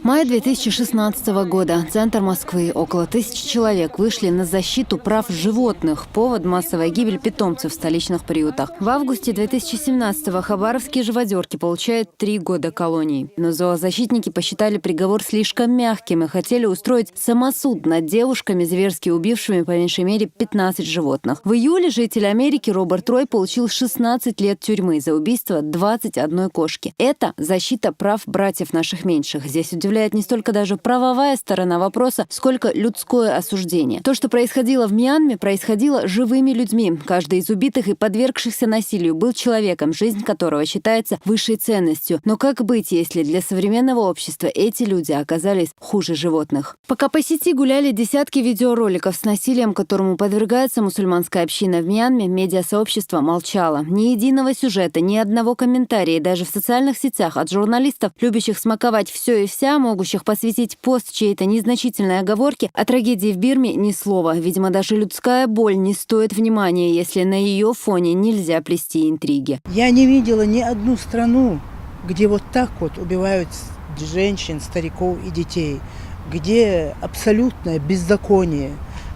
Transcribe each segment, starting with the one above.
Май 2016 года. Центр Москвы. Около 1000 человек вышли на защиту прав животных. Повод – массовая гибель питомцев в столичных приютах. В августе 2017-го хабаровские живодерки получают 3 года колонии. Но зоозащитники посчитали приговор слишком мягким и хотели устроить самосуд над девушками, зверски убившими по меньшей мере 15 животных. В июле житель Америки Роберт Рой получил 16 лет тюрьмы за убийство 21 кошки. Это защита прав братьев наших меньших. Здесь удивляет не столько даже правовая сторона вопроса, сколько людское осуждение. То, что происходило в Мьянме, происходило живыми людьми. Каждый из убитых и подвергшихся насилию был человеком, жизнь которого считается высшей ценностью. Но как быть, если для современного общества эти люди оказались хуже животных? Пока по сети гуляли десятки видеороликов с насилием, которому подвергается мусульманская община в Мьянме, медиасообщество молчало. Ни единого сюжета, ни одного комментария, даже в социальных сетях от журналистов, любящих смаковать все и вся, могущих посвятить пост чьей-то незначительной оговорке, о трагедии в Бирме ни слова. Видимо, даже людская боль не стоит внимания, если на ее фоне нельзя плести интриги. Я не видела ни одну страну, где вот так вот убивают женщин, стариков и детей, где абсолютное беззаконие,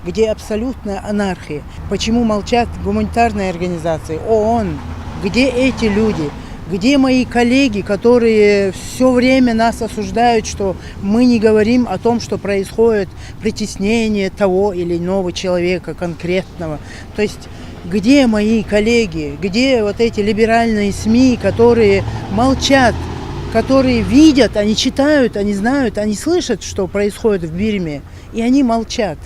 где абсолютная анархия. Почему молчат гуманитарные организации, ООН? Где эти люди? Где мои коллеги, которые все время нас осуждают, что мы не говорим о том, что происходит притеснение того или иного человека конкретного? То есть где мои коллеги, где вот эти либеральные СМИ, которые молчат, которые видят, они читают, они знают, они слышат, что происходит в Бирме, и они молчат.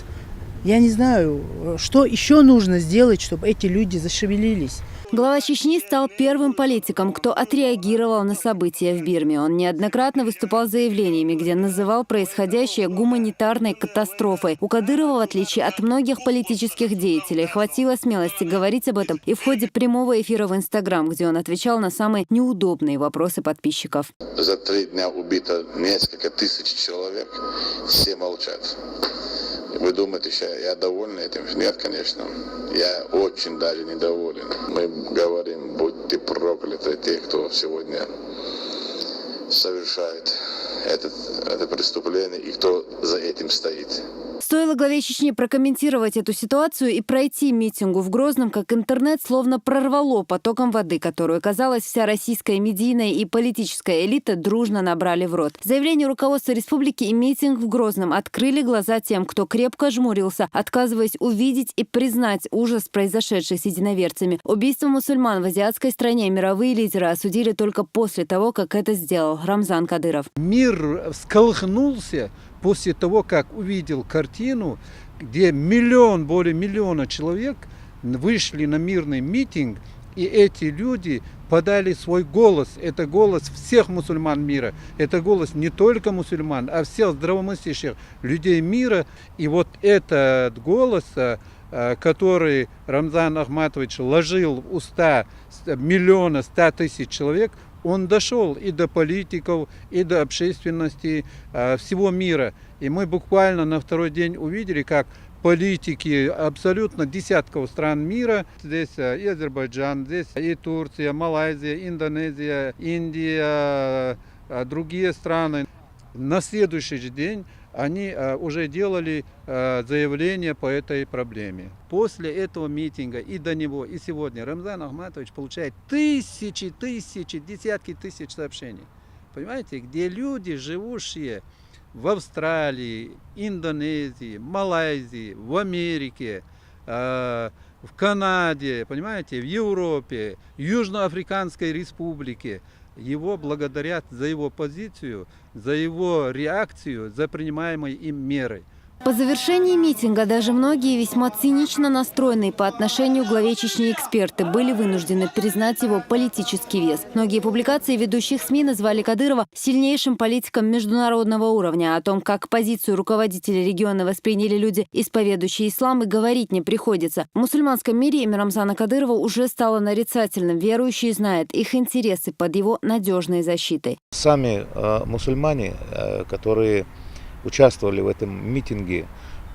Я не знаю, что еще нужно сделать, чтобы эти люди зашевелились. Глава Чечни стал первым политиком, кто отреагировал на события в Бирме. Он неоднократно выступал с заявлениями, где называл происходящее гуманитарной катастрофой. У Кадырова, в отличие от многих политических деятелей, хватило смелости говорить об этом и в ходе прямого эфира в Инстаграм, где он отвечал на самые неудобные вопросы подписчиков. За 3 дня убито несколько тысяч человек, все молчат. Вы думаете, что я доволен этим? Нет, конечно. Я очень даже недоволен. Мы говорим, будьте прокляты те, кто сегодня совершает это преступление и кто за этим стоит. Стоило главе Чечни прокомментировать эту ситуацию и пройти митингу в Грозном, как интернет словно прорвало потоком воды, которую, казалось, вся российская медийная и политическая элита дружно набрали в рот. Заявление руководства республики и митинг в Грозном открыли глаза тем, кто крепко жмурился, отказываясь увидеть и признать ужас, произошедший с единоверцами. Убийство мусульман в азиатской стране мировые лидеры осудили только после того, как это сделал Рамзан Кадыров. Мир всколыхнулся после того, как увидел картину, где более миллиона человек вышли на мирный митинг, и эти люди подали свой голос. Это голос всех мусульман мира. Это голос не только мусульман, а всех здравомыслящих людей мира. И вот этот голос, который Рамзан Ахматович вложил в уста 1 100 000 человек, он дошел и до политиков, и до общественности всего мира. И мы буквально на второй день увидели, как политики абсолютно десятков стран мира, здесь и Азербайджан, здесь и Турция, Малайзия, Индонезия, Индия, другие страны, на следующий же день они уже делали заявление по этой проблеме. После этого митинга и до него, и сегодня Рамзан Ахматович получает тысячи, десятки тысяч сообщений. Понимаете, где люди, живущие в Австралии, Индонезии, Малайзии, в Америке, в Канаде, понимаете, в Европе, Южноафриканской республике, его благодарят за его позицию, за его реакцию, за принимаемые им меры. По завершении митинга даже многие весьма цинично настроенные по отношению к главе Чечни эксперты были вынуждены признать его политический вес. Многие публикации ведущих СМИ назвали Кадырова сильнейшим политиком международного уровня. О том, как позицию руководителей региона восприняли люди, исповедующие ислам, и говорить не приходится. В мусульманском мире имя Рамзана Кадырова уже стало нарицательным. Верующие знают их интересы под его надежной защитой. Сами мусульмане, которые участвовали в этом митинге,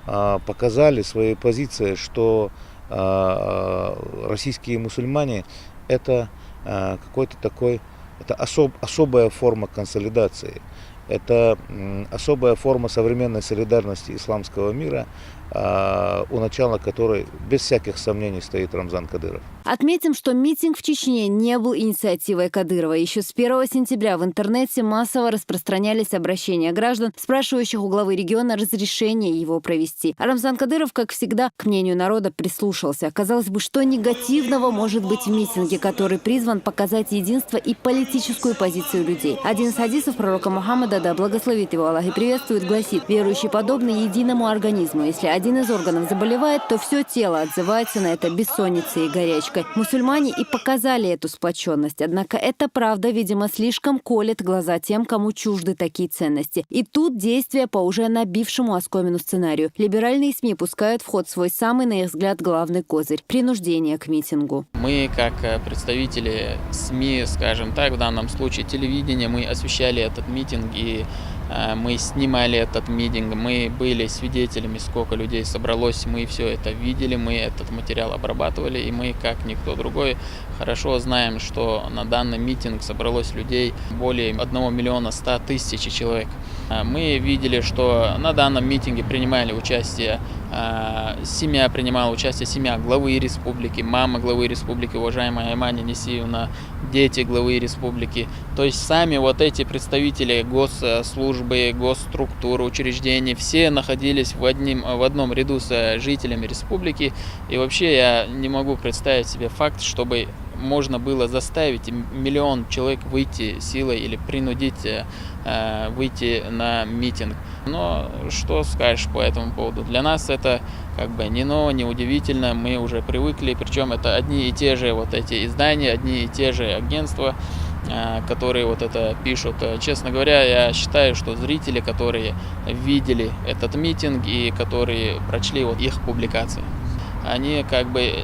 показали своей позиции, что российские мусульмане это какой-то такой, это особая форма консолидации. Это особая форма современной солидарности исламского мира, у начала которой без всяких сомнений стоит Рамзан Кадыров. Отметим, что митинг в Чечне не был инициативой Кадырова. Еще с 1 сентября в интернете массово распространялись обращения граждан, спрашивающих у главы региона разрешения его провести. А Рамзан Кадыров, как всегда, к мнению народа прислушался. Казалось бы, что негативного может быть в митинге, который призван показать единство и политическую позицию людей. Один из хадисов пророка Мухаммада, да благословит его Аллах и приветствует, гласит: верующий подобны единому организму. Если один из органов заболевает, то все тело отзывается на это бессонницей и горячкой. Мусульмане и показали эту сплоченность. Однако эта правда, видимо, слишком колет глаза тем, кому чужды такие ценности. И тут действия по уже набившему оскомину сценарию. Либеральные СМИ пускают в ход свой самый, на их взгляд, главный козырь – принуждение к митингу. Мы, как представители СМИ, скажем так, в данном случае телевидения, мы освещали этот митинг и мы снимали этот митинг, мы были свидетелями, сколько людей собралось, мы все это видели, мы этот материал обрабатывали, и мы, как никто другой, хорошо знаем, что на данный митинг собралось людей более 1 100 000 человек. Мы видели, что на данном митинге принимали участие семья главы республики, мама главы республики, уважаемая Аймани Несиевна, дети главы республики. То есть сами вот эти представители госслужбы, госструктуры, учреждений, все находились в одном ряду с жителями республики. И вообще я не могу представить себе факт, чтобы можно было заставить 1 миллион человек выйти силой или принудить выйти на митинг. Но что скажешь по этому поводу? Для нас это как бы не ново, не удивительно, мы уже привыкли, причем это одни и те же вот эти издания, одни и те же агентства, которые вот это пишут. Честно говоря, я считаю, что зрители, которые видели этот митинг и которые прочли вот их публикации, они как бы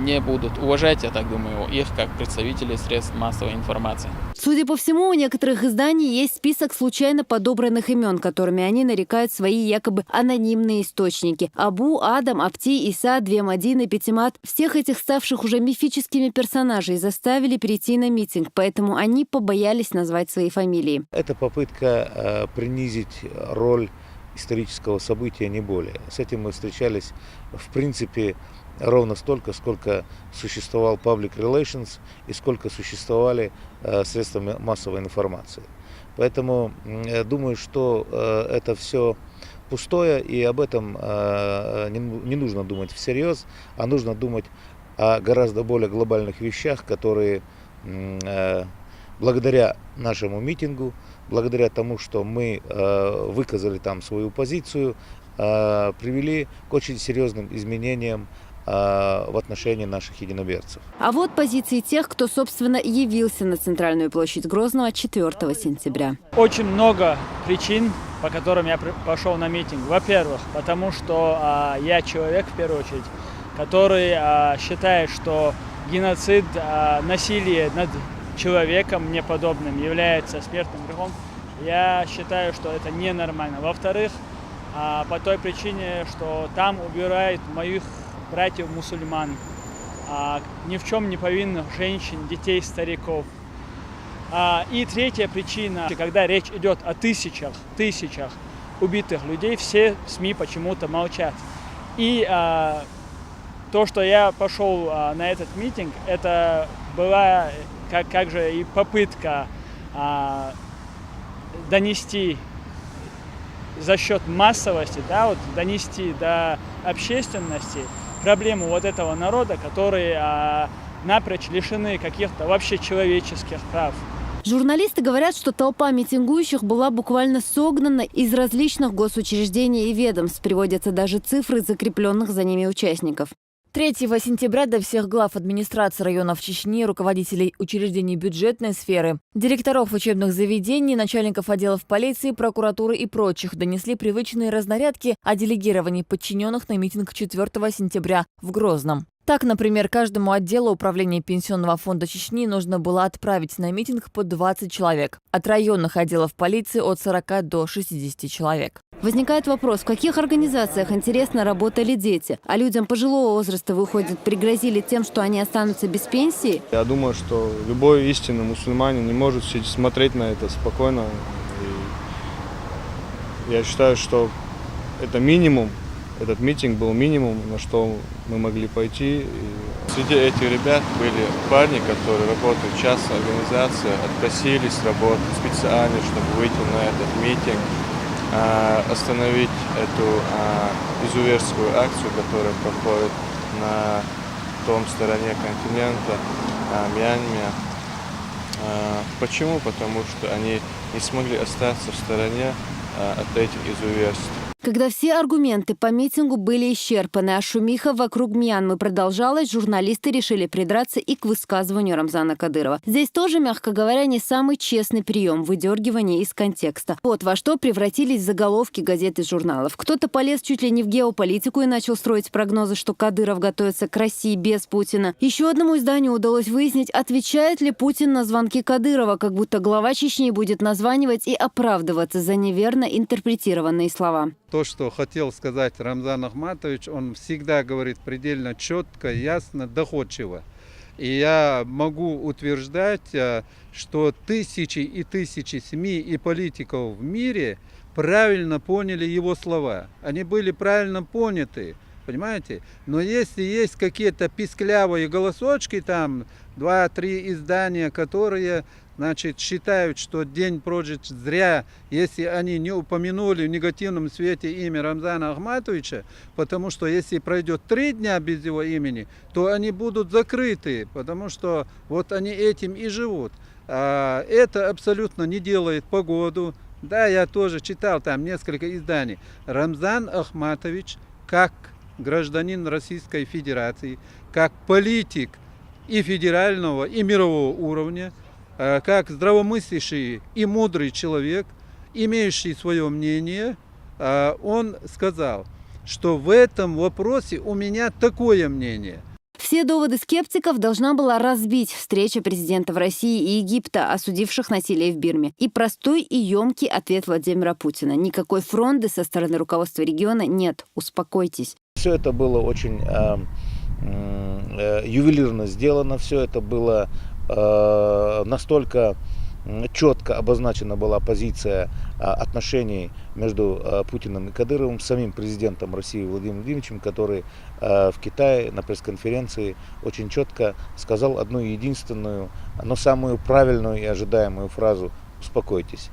не будут уважать, я так думаю, их как представителей средств массовой информации. Судя по всему, у некоторых изданий есть список случайно подобранных имен, которыми они нарекают свои якобы анонимные источники. Абу, Адам, Апти, Иса, Двемадин и Пятимат – всех этих ставших уже мифическими персонажей заставили перейти на митинг, поэтому они побоялись назвать свои фамилии. Это попытка принизить роль исторического события, не более. С этим мы встречались, в принципе, ровно столько, сколько существовал public relations и сколько существовали средства массовой информации. Поэтому я думаю, что это все пустое, и об этом не нужно думать всерьез, а нужно думать о гораздо более глобальных вещах, которые благодаря нашему митингу, благодаря тому, что мы выказали там свою позицию, привели к очень серьезным изменениям в отношении наших единоверцев. А вот позиции тех, кто, собственно, явился на центральную площадь Грозного 4 сентября. Очень много причин, по которым я пошел на митинг. Во-первых, потому что я человек, в первую очередь, который считает, что геноцид, насилие над человеком мне подобным является смертным грехом. Я считаю, что это ненормально. Во-вторых, по той причине, что там убирают моих братьев-мусульман, ни в чем не повинных женщин, детей, стариков. И третья причина, когда речь идет о тысячах убитых людей, все СМИ почему-то молчат. И то, что я пошел на этот митинг, это была как же и попытка донести за счет массовости, донести до общественности проблему вот этого народа, которые напрочь лишены каких-то вообще человеческих прав. Журналисты говорят, что толпа митингующих была буквально согнана из различных госучреждений и ведомств. Приводятся даже цифры закрепленных за ними участников. 3 сентября до всех глав администрации районов Чечни, руководителей учреждений бюджетной сферы, директоров учебных заведений, начальников отделов полиции, прокуратуры и прочих донесли привычные разнарядки о делегировании подчиненных на митинг 4 сентября в Грозном. Так, например, каждому отделу управления Пенсионного фонда Чечни нужно было отправить на митинг по 20 человек. От районных отделов полиции от 40 до 60 человек. Возникает вопрос, в каких организациях, интересно, работали дети? А людям пожилого возраста, выходит, пригрозили тем, что они останутся без пенсии? Я думаю, что любой истинный мусульманин не может смотреть на это спокойно и Я считаю, что это минимум, этот митинг был минимум, на что мы могли пойти. И среди этих ребят были парни, которые работают в частной организации, отпросились работать специально, чтобы выйти на этот митинг, остановить эту изуверскую акцию, которая проходит на том стороне континента, Мьянме. Почему? Потому что они не смогли остаться в стороне от этих изуверств. Когда все аргументы по митингу были исчерпаны, а шумиха вокруг Мьянмы продолжалась, журналисты решили придраться и к высказыванию Рамзана Кадырова. Здесь тоже, мягко говоря, не самый честный прием – выдергивание из контекста. Вот во что превратились заголовки газет и журналов. Кто-то полез чуть ли не в геополитику и начал строить прогнозы, что Кадыров готовится к России без Путина. Еще одному изданию удалось выяснить, отвечает ли Путин на звонки Кадырова, как будто глава Чечни будет названивать и оправдываться за неверно интерпретированные слова. То, что хотел сказать Рамзан Ахматович, он всегда говорит предельно четко, ясно, доходчиво. И я могу утверждать, что тысячи и тысячи СМИ и политиков в мире правильно поняли его слова. Они были правильно поняты, понимаете? Но если есть какие-то писклявые голосочки, там 2-3 издания, которые, значит, считают, что день прожит зря, если они не упомянули в негативном свете имя Рамзана Ахматовича, потому что если пройдет 3 дня без его имени, то они будут закрыты, потому что вот они этим и живут. Это абсолютно не делает погоду. Да, я тоже читал там несколько изданий. Рамзан Ахматович, как гражданин Российской Федерации, как политик и федерального, и мирового уровня, как здравомыслящий и мудрый человек, имеющий свое мнение, он сказал, что в этом вопросе у меня такое мнение. Все доводы скептиков должна была разбить встреча президентов России и Египта, осудивших насилие в Бирме. И простой и емкий ответ Владимира Путина. Никакой фронты со стороны руководства региона нет. Успокойтесь. Все это было очень ювелирно сделано, все это было настолько четко обозначена была позиция отношений между Путиным и Кадыровым, самим президентом России Владимиром Владимировичем, который в Китае на пресс-конференции очень четко сказал одну единственную, но самую правильную и ожидаемую фразу «успокойтесь».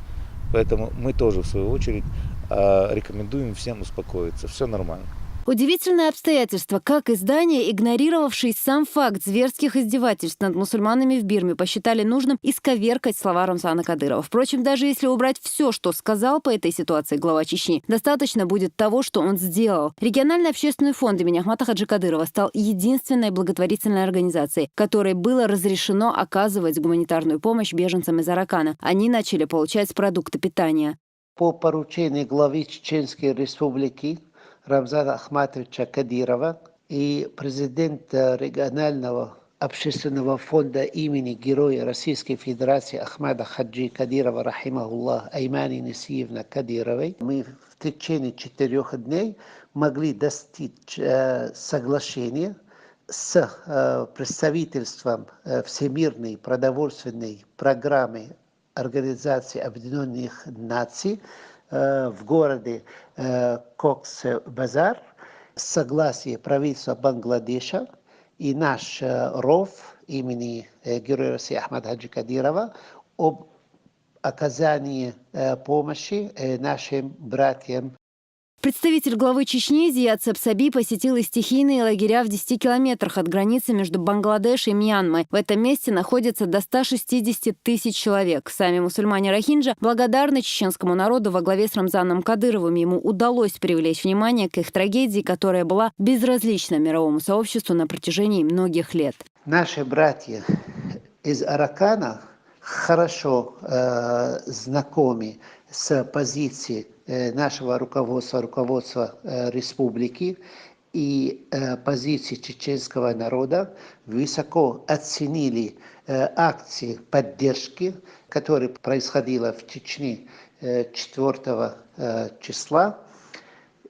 Поэтому мы тоже, в свою очередь, рекомендуем всем успокоиться. Все нормально. Удивительное обстоятельство, как издания, игнорировавшие сам факт зверских издевательств над мусульманами в Бирме, посчитали нужным исковеркать слова Рамзана Кадырова. Впрочем, даже если убрать все, что сказал по этой ситуации глава Чечни, достаточно будет того, что он сделал. Региональный общественный фонд имени Ахмата Хаджи Кадырова стал единственной благотворительной организацией, которой было разрешено оказывать гуманитарную помощь беженцам из Аракана. Они начали получать продукты питания. По поручению главы Чеченской Республики Рамзана Ахматовича Кадырова и президента регионального общественного фонда имени Героя Российской Федерации Ахмада Хаджи Кадырова, рахимахуллах, Аймани Несиевна Кадыровой, мы в течение 4 дней могли достичь соглашения с представительством Всемирной продовольственной программы Организации Объединенных Наций в городе Кокс-Базар, согласие правительства Бангладеша и наш РОВ имени Героя России Ахмада Хаджи Кадырова об оказании помощи нашим братьям. Представитель главы Чечни Зият Сапсаби посетил и стихийные лагеря в 10 километрах от границы между Бангладеш и Мьянмой. В этом месте находится до 160 тысяч человек. Сами мусульмане Рохинджа благодарны чеченскому народу во главе с Рамзаном Кадыровым. Ему удалось привлечь внимание к их трагедии, которая была безразлична мировому сообществу на протяжении многих лет. Наши братья из Аракана хорошо знакомы с позицией нашего руководства республики и позиции чеченского народа, высоко оценили акции поддержки, которые происходили в Чечне 4 числа,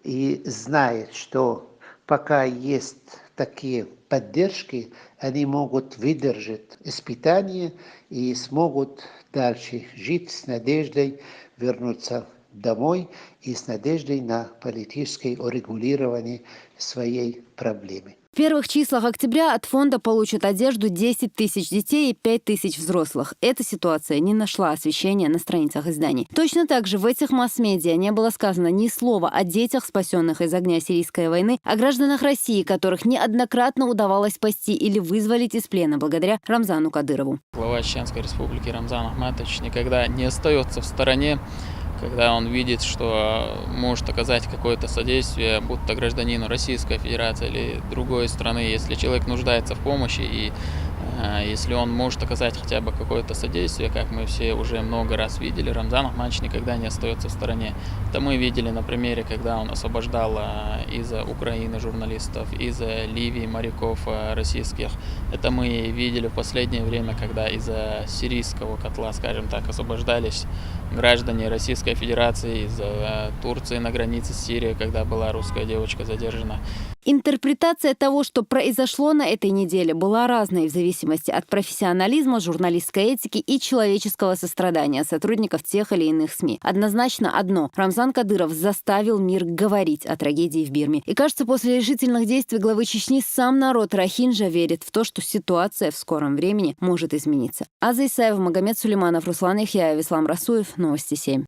и знает, что пока есть такие поддержки, они могут выдержать испытания и смогут дальше жить с надеждой вернуться домой и с надеждой на политическое урегулирование своей проблемы. В первых числах октября от фонда получат одежду 10 тысяч детей и 5 тысяч взрослых. Эта ситуация не нашла освещения на страницах изданий. Точно так же в этих масс-медиа не было сказано ни слова о детях, спасенных из огня сирийской войны, о гражданах России, которых неоднократно удавалось спасти или вызволить из плена благодаря Рамзану Кадырову. Глава Чеченской республики Рамзан Ахматович никогда не остается в стороне, когда он видит, что может оказать какое-то содействие, будто гражданину Российской Федерации или другой страны, если человек нуждается в помощи и если он может оказать хотя бы какое-то содействие, как мы все уже много раз видели, Рамзан Ахматович никогда не остается в стороне. Это мы видели на примере, когда он освобождал из Украины журналистов, из Ливии моряков российских. Это мы видели в последнее время, когда из сирийского котла, скажем так, освобождались граждане Российской Федерации, из Турции на границе с Сирией, когда была русская девочка задержана. Интерпретация того, что произошло на этой неделе, была разной в зависимости от профессионализма, журналистской этики и человеческого сострадания сотрудников тех или иных СМИ. Однозначно одно – Рамзан Кадыров заставил мир говорить о трагедии в Бирме. И кажется, после решительных действий главы Чечни сам народ Рохинджа верит в то, что ситуация в скором времени может измениться. Аза Исаева, Магомед Сулейманов, Руслан Яхьяев, Ислам Расуев. Новости 7.